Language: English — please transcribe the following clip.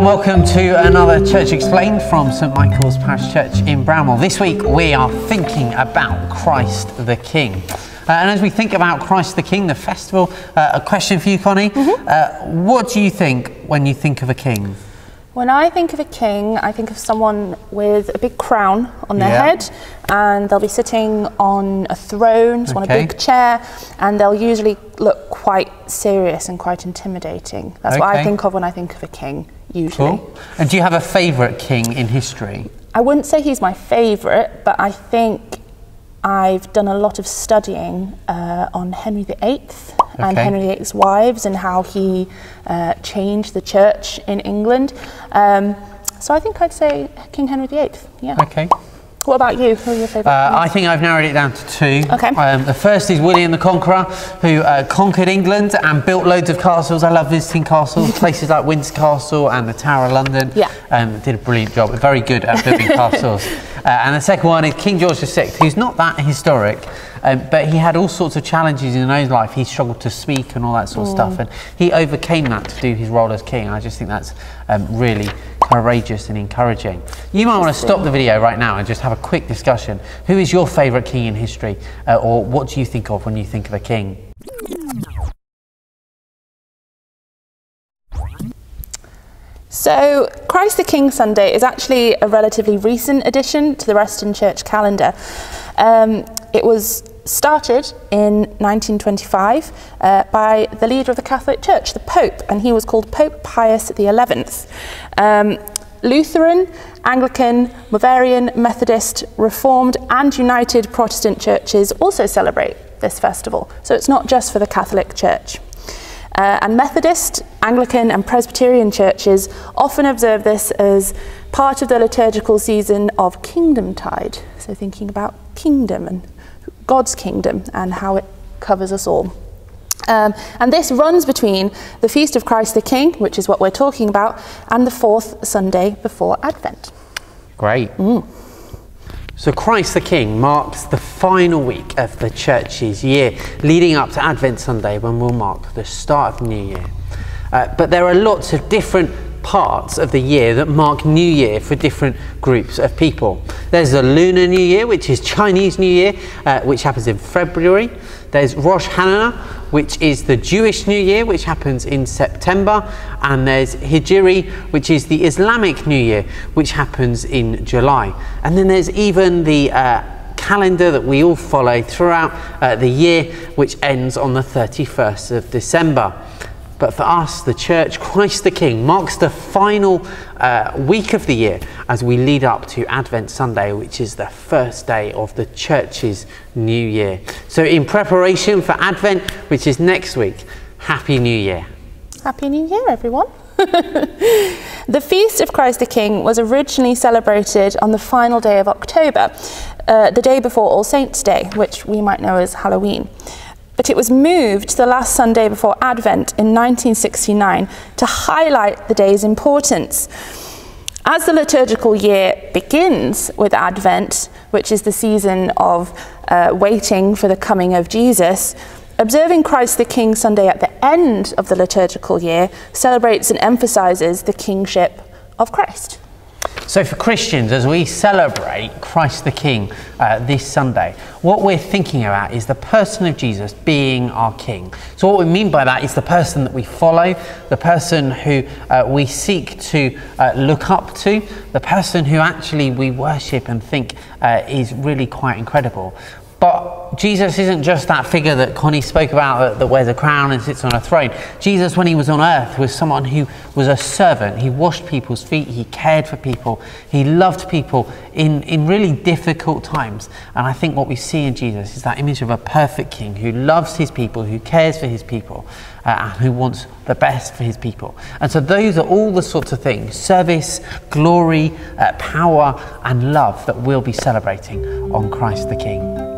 and welcome to another Church Explained from St Michael's Parish Church in Bramwell. This week we are thinking about Christ the King. And as we think about Christ the King, the festival, a question for you, Connie. What do you think when you think of a king? When I think of a king, I think of someone with a big crown on their head, and they'll be sitting on a throne, so on a big chair, and they'll usually look quite serious and quite intimidating. That's what I think of when I think of a king, usually. Cool. And do you have a favourite king in history? I wouldn't say he's my favourite, but I think I've done a lot of studying on Henry VIII and Henry VIII's wives and how he changed the church in England. So I think I'd say King Henry VIII, yeah. Okay. What about you? Who are your favourite? I think I've narrowed it down to two. Okay. The first is William the Conqueror, who conquered England and built loads of castles. I love visiting castles, places like Windsor Castle and the Tower of London. Yeah. Did a brilliant job, very good at building castles. And the second one is King George VI, who's not that historic, but he had all sorts of challenges in his life. He struggled to speak and all that sort of stuff, and he overcame that to do his role as king. I just think that's really courageous and encouraging. You might want to stop the video right now and just have a quick discussion. Who is your favourite king in history, or what do you think of when you think of a king? So, Christ the King Sunday is actually a relatively recent addition to the Western Church calendar. It was started in 1925 by the leader of the Catholic Church, the Pope, and he was called Pope Pius XI. Lutheran, Anglican, Bavarian, Methodist, Reformed and United Protestant churches also celebrate this festival, so it's not just for the Catholic Church. And Methodist, Anglican and Presbyterian churches often observe this as part of the liturgical season of Kingdom Tide, so thinking about kingdom and God's kingdom and how it covers us all. And this runs between the Feast of Christ the King, which is what we're talking about, and the fourth Sunday before Advent. Great. So Christ the King marks the final week of the Church's year, leading up to Advent Sunday, when we'll mark the start of the new year. But there are lots of different parts of the year that mark New Year for different groups of people. There's the Lunar New Year, which is Chinese New Year, which happens in February. There's Rosh Hashanah, which is the Jewish New Year, which happens in September. And there's Hijri, which is the Islamic New Year, which happens in July. And then there's even the calendar that we all follow throughout the year, which ends on the 31st of December. But for us, the Church, Christ the King marks the final week of the year as we lead up to Advent Sunday, which is the first day of the Church's new year. So in preparation for Advent, which is next week, Happy New Year. Happy New Year, everyone. The Feast of Christ the King was originally celebrated on the final day of October, the day before All Saints' Day, which we might know as Halloween. But it was moved to the last Sunday before Advent in 1969 to highlight the day's importance. As the liturgical year begins with Advent, which is the season of waiting for the coming of Jesus, observing Christ the King Sunday at the end of the liturgical year celebrates and emphasises the kingship of Christ. So for Christians, as we celebrate Christ the King this Sunday, what we're thinking about is the person of Jesus being our King. So what we mean by that is the person that we follow, the person who we seek to look up to, the person who actually we worship and think is really quite incredible. But Jesus isn't just that figure that Connie spoke about that wears a crown and sits on a throne. Jesus, when he was on earth, was someone who was a servant. He washed people's feet, he cared for people, he loved people in really difficult times. And I think what we see in Jesus is that image of a perfect king who loves his people, who cares for his people, and who wants the best for his people. And so those are all the sorts of things, service, glory, power and love, that we'll be celebrating on Christ the King.